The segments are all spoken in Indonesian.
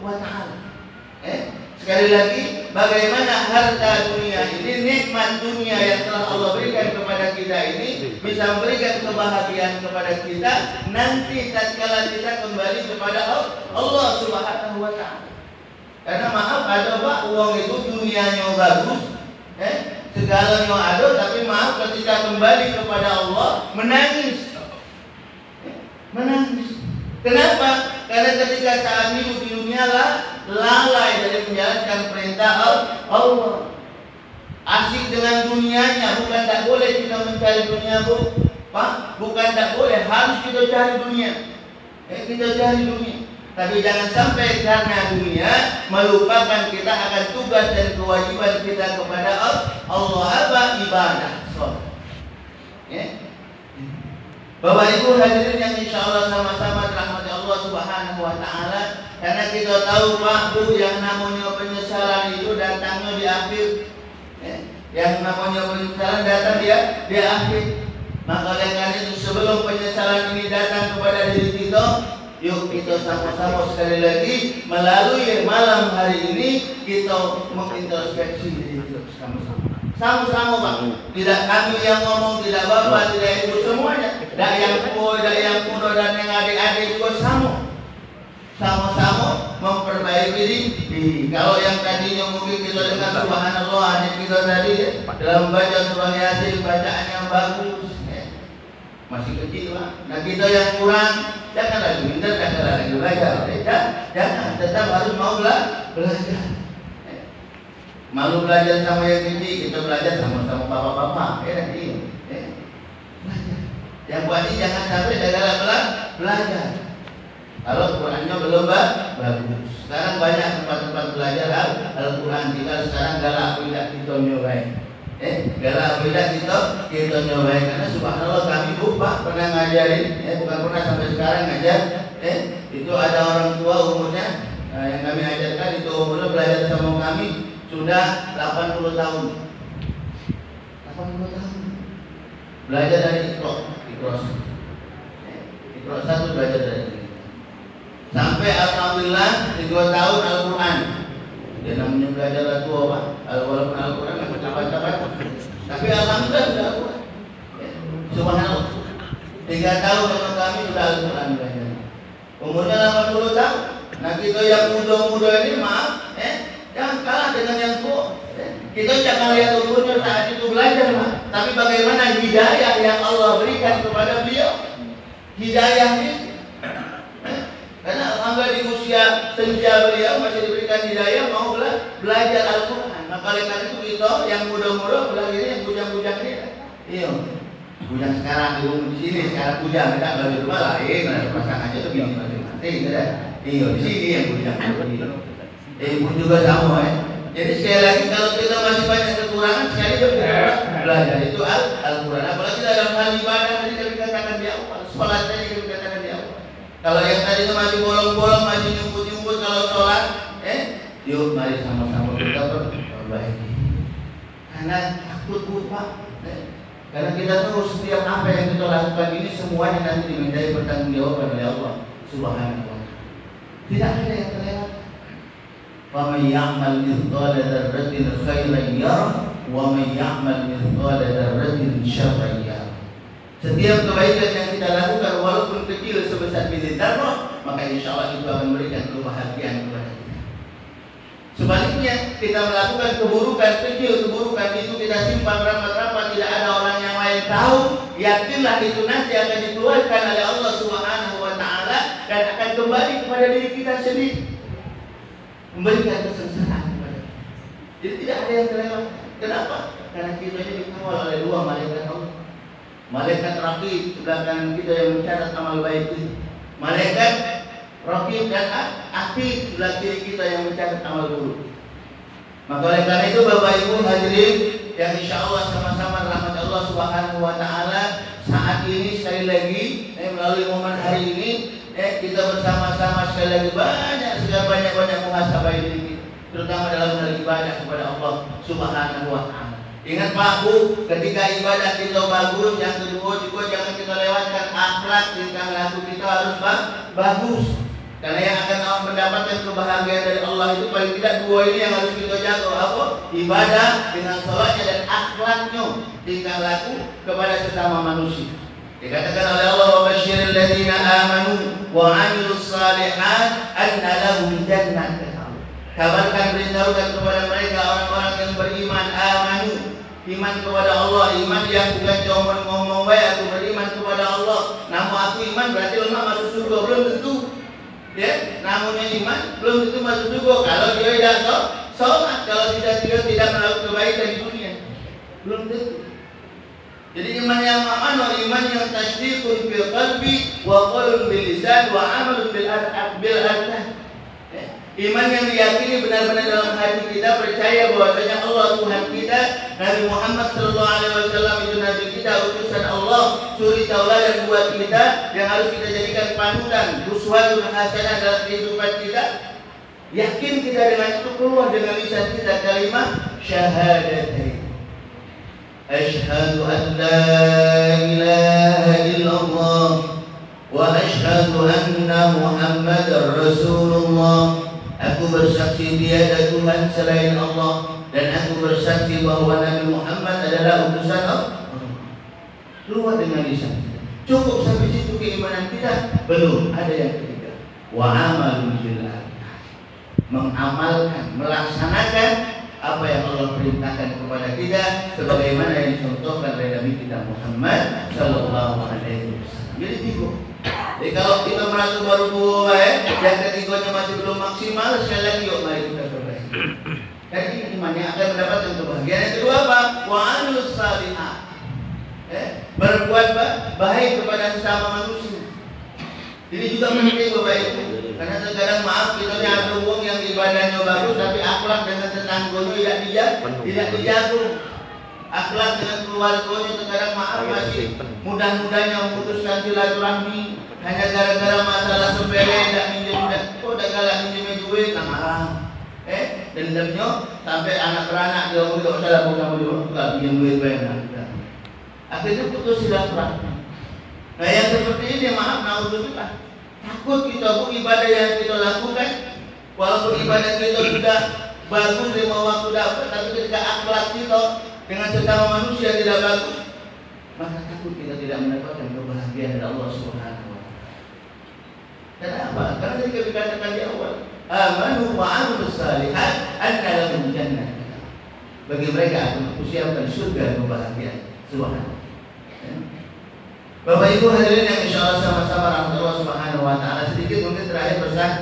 wa ta'ala. Sekali lagi, bagaimana harta dunia ini, nikmat dunia yang telah Allah berikan kepada kita ini bisa memberikan kebahagiaan kepada kita nanti tatkala kita kembali kepada Allah Subhanahu wa ta'ala. Karena maaf, ada Pak, uang itu dunianya bagus, segalanya ada, tapi maaf ketika kembali kepada Allah menangis. Menangis. Kenapa? Karena ketika saat hidup di dunia lalai dari menjalankan perintah Allah. Asik dengan dunianya, bukan tak boleh kita mencari dunia, Bu. Pak, bukan tak boleh, harus kita cari dunia. Kita cari dunia. Tapi jangan sampai karena dunia melupakan kita akan tugas dan kewajiban kita kepada Allah, apa? Ibadah. Bapak Ibu hadirin yang insya Allah sama-sama dirahmati Allah Subhanahu wa ta'ala. Karena kita tahu Pak Bu, yang namanya penyesalan itu datangnya di akhir. Yang namanya penyesalan datang di akhir. Maka oleh karena itu sebelum penyesalan ini datang kepada diri kita, yuk kita sama-sama sekali lagi melalui malam hari ini kita mengintrospeksi diri kita sama-sama. Sama-sama Pak, tidak kami yang ngomong, tidak Bapak, tidak Ibu, semuanya. Tidak yang tua, tidak yang muda, dan yang adik-adik juga sama-sama memperbaiki diri. Kalau yang tadinya mungkin kita dengar subhanallah, adik kita tadi dalam membaca surah Yasin, bacaan yang bagus, masih kecil Pak. Nah kita yang kurang, jangan lagi minta, jangan lagi belajar. Jangan, tetap harus mau belajar. Malu belajar sama yang tinggi, kita belajar sama-sama bapak-bapak. Belajar. Yang buat ini jangan sampai gara-gara belajar. Kalau Qurannya belum bagus. Sekarang banyak tempat-tempat belajar Al-Quran. Tinggal sekarang galak tidak kita nyobain. Galak tidak kita nyobain. Karena subhanallah kami Pak pernah ngajarin, bukan pernah sampai sekarang ngajar. Itu ada orang tua umurnya yang kami ajarkan itu umurnya belajar sama kami sudah 80 tahun. 80 tahun. Belajar dari Iqra 1 belajar dari ini. Sampai alhamdulillah di 2 tahun Al-Quran. Dia namanya belajar tua Pak. Walaupun Al-Quran enggak baca-baca. Tapi alhamdulillah sudah Al-Quran. Subhanallah. 3 tahun sama kami sudah Al-Quran belajar. Umurnya 80 tahun. Nah kita yang muda-muda ini maaf, jangan kalah dengan yang tua. Kita jangan lihat umurnya saat itu belajar, Pak. Tapi bagaimana hidayah yang Allah berikan kepada beliau. Hidayah ini. Karena alhamdulillah di usia senja beliau masih diberikan hidayah mau belajar Al-Quran. Maka oleh karena itu kita yang muda-muda belajar yang bujang-bujang ini. Iya. Bujang sekarang di sini sekarang bujang tidak belajar rumah lain. Nah, pasangannya itu gini masing-masing. Iya di sini yang bujang. Ibu juga sama Jadi sekali lagi kalau kita masih banyak kekurangan sekali kita belajar itu Al-Quran. Apalagi dalam hal ibadah tadi kita katakan di awal, sholat tadi kita katakan di awal. Kalau yang tadi itu masih bolong-bolong, masih nyumput-nyumput kalau sholat, yuk mari sama-sama kita perbaiki. Karena takut Pak. Karena kita tahu setiap apa yang kita lakukan ini semuanya nanti dimintai pertanggungjawaban oleh Allah Subhanahu wa ta'ala. Tidak ada yang terlewat. وَمَنْ يَعْمَلْ مِثْقَالَ ذَرَّةٍ خَيْرًا يَرَهُ وَمَنْ يَعْمَلْ مِثْقَالَ ذَرَّةٍ شَرًّا يَرَهُ. Setiap kebaikan yang kita lakukan walaupun kecil sebesar biji zarrah, maka insya Allah itu akan memberikan kebahagiaan kepada kita. Sebaliknya, kita melakukan keburukan kecil, keburukan itu kita simpan rapat-rapat, tidak ada orang yang lain tahu, yakinlah itu nanti akan dikeluarkan oleh Allah Subhanahu wa ta'ala dan akan kembali kepada diri kita sendiri, memberikan kesengsaraan kepada kita. Jadi tidak ada yang terlewat. Kenapa? Karena kita ini dikawal oleh 2 malaikat Allah. Malaikat Raqib sebelah kanan kita yang mencatat amal baik itu. Malaikat Raqib dan Atid sebelah kiri kita yang mencatat amal buruk. Maka oleh karena itu Bapak Ibu hadirin yang insya Allah sama-sama rahmat Allah Subhanahu wa ta'ala, saat ini sekali lagi melalui momen hari ini kita bersama-sama sekali lagi banyak muhasabah diri kita, terutama dalam hal ibadah kepada Allah Subhanahu wa ta'ala. Ingat Pak Bu, ketika ibadah kita bagus, yang kedua juga jangan kita lewatkan akhlak, tingkah laku kita harus bagus. Karena yang akan mendapatkan kebahagiaan dari Allah itu paling tidak dua ini yang harus kita jaga. Apa? Ibadah dengan sholatnya dan akhlaknya, tingkah laku kepada sesama manusia. Dikatakan oleh Allah, wa basyiril ladzina amanu wa 'amilus shalihat anna lahum jannatan. Kabarkan, beritahukan kepada mereka orang-orang yang beriman, amanu, iman kepada Allah, iman yang bukan cuma ngomong baik, aku beriman kepada Allah, namun aku iman berarti lemah masuk surga, belum tentu. Ya, namunnya iman belum tentu masuk surga kalau dia tidak sholat, kalau dia tidak melakukan kebaikan di dunia, belum tentu. Jadi iman yang mana? Iman yang tasdiqun fil qalbi wa qaulun bil lisan wa amalun bil arkan. Iman yang diyakini benar-benar dalam hati kita, percaya bahwasanya Allah Tuhan kita, Nabi Muhammad sallallahu alaihi wasallam itu nabi kita, utusan Allah, suri tauladan buat kita yang harus kita jadikan panutan, uswatun hasanah dalam kehidupan kita. Yakin kita dengan itu, keluar dengan lisan kita kalimat syahadatain. Asyhadu an la ilaha illallah wa asyhadu anna Muhammadar Rasulullah. Aku bersaksi tiada Tuhan selain Allah, dan aku bersaksi bahwa Nabi Muhammad adalah utusan Allah. Keluar dengan lisan kita. Cukup sampai situ keimanan kita? Belum, ada yang ketiga. Wa amalun bil arkan. Mengamalkan, melaksanakan apa yang Allah perintahkan kepada kita, sebagaimana yang dicontohkan oleh Nabi kita Muhammad sallallahu alaihi wasallam. Jadi tiga. Jadi kalau kita merasa baru dua, yang ketiganya masih belum maksimal, sekali lagi yuk mari kita perbaiki. Dan ini imannya akan mendapatkan kebahagiaan. Yang kedua apa? Wa 'amilus shalihat. Berbuat baik kepada sesama manusia. Ini juga penting Bapak Ibu. Karena terkadang maaf kita ada uang yang ibadahnya bagus, tapi akhlak dengan tetangganya tidak dijaga. Akhlak dengan keluarganya terkadang maaf masih mudah-mudahnya memutuskan silaturahmi hanya gara-gara masalah sepele, tidak minjem, udah galak minjem duit, marah. Dendamnya sampai anak beranak dia ngomong tidak usah lah sama dia, enggak pinjam duit banyak. Akhirnya putus silaturahmi. Nah yang seperti ini maaf, naudzubillah. Takut kita ibadah yang kita lakukan, walaupun ibadah kita sudah bagus 5 waktu dapat, tapi ketika akhlak kita dengan sesama manusia tidak bagus, maka takut kita tidak mendapatkan kebahagiaan dari Allah Subhanahu wa taala. Kenapa? Karena tadi kita katakan di awal, amanu wa 'amilus shalihat anna lahum jannah. Bagi mereka akan kusiapkan surga kebahagiaan. Subhanallah. Bapak Ibu hadirin yang insyaallah sama-sama rahmat Allah Subhanahu wa taala, sedikit mungkin terakhir pesan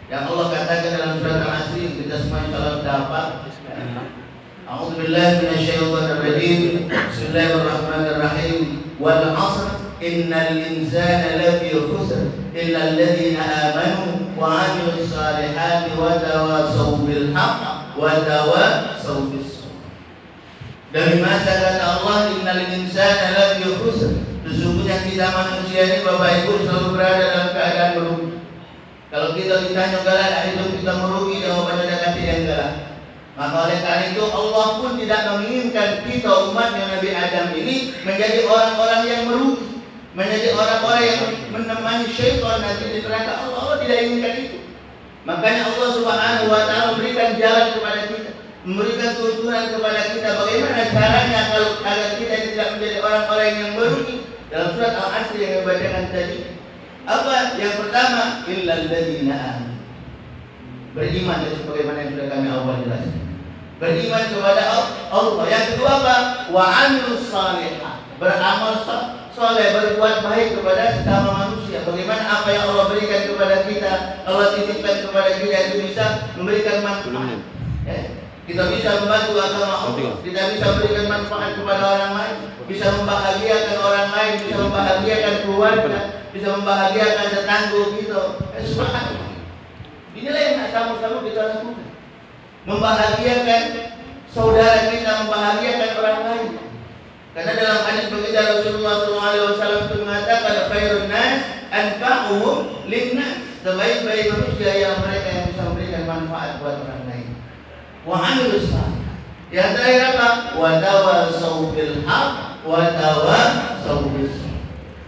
yang Allah katakan dalam surat Al-Asr yang kita semua insyaallah dapat. A'udzu billahi minasyaitonir rajim. Bismillahirrahmanirrahim. Wal 'asr innal insana lafi khusr illa alladziina aamanu wa 'amilus shalihati wa tawassaw bil haqq wa tawassaw bis sabr. Dari masa kata Allah, innal insana lafi khusr. Sesungguhnya kita manusia ini Bapak Ibu selalu berada dalam keadaan merugi. Kalau kita ditanya galak hidup kita merugi, jawabannya ada kata yang galak. Maka oleh karena itu Allah pun tidak menginginkan kita umatnya Nabi Adam ini menjadi orang-orang yang merugi, menjadi orang-orang yang menemani syaitan nanti di neraka. Allah tidak inginkan itu. Makanya Allah Subhanahu wa taala memberikan jalan kepada kita, memberikan tuntunan kepada kita bagaimana caranya kalau agar kita tidak menjadi orang-orang yang merugi. Dalam surat Al-Asr yang dibacakan tadi, apa? Yang pertama, illal ladzina amanu. Beriman sebagaimana yang sudah kami awal jelaskan. Beriman kepada Allah. Yang kedua apa? Wa 'amilus shalihat. Beramal saleh, berbuat baik kepada sesama manusia. Bagaimana apa yang Allah berikan kepada kita, Allah titipkan kepada kita itu bisa memberikan manfaat. Kita bisa membantu agama Allah, kita bisa memberikan manfaat kepada orang lain, bisa membahagiakan orang lain, bisa membahagiakan keluarga, bisa membahagiakan tetangga kita. Subhanallah. Inilah yang sama-sama kita lakukan. Membahagiakan saudara kita, membahagiakan orang lain. Karena dalam hadis baginda Rasulullah SAW itu mengatakan khairun nas anfa'uhum linnas. Sebaik-baik manusia yang mereka yang bisa memberikan manfaat buat orang lain. Wa 'amilus shalihat. Yang terakhir apa? Wa tawassaw bil haqq wa tawassaw bis sabr.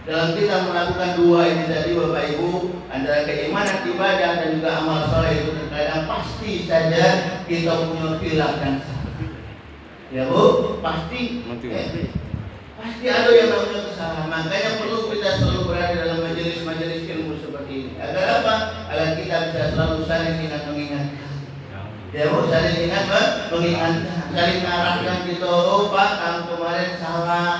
dalam kita melakukan dua ini tadi Bapak Ibu, antara keimanan ibadah dan juga amal soleh itu terkadang pasti saja kita punya khilaf dan salah. Ya Bu, pasti pasti ada yang namanya kesalahan. Makanya perlu kita selalu berada dalam majelis-majelis ilmu seperti ini. Agar apa? Agar kita bisa selalu saling ingat mengingatkan. Ya Bu, saling ingat mengingatkan, saling mengarahkan gitu. Oh Pak, kamu kemarin salah.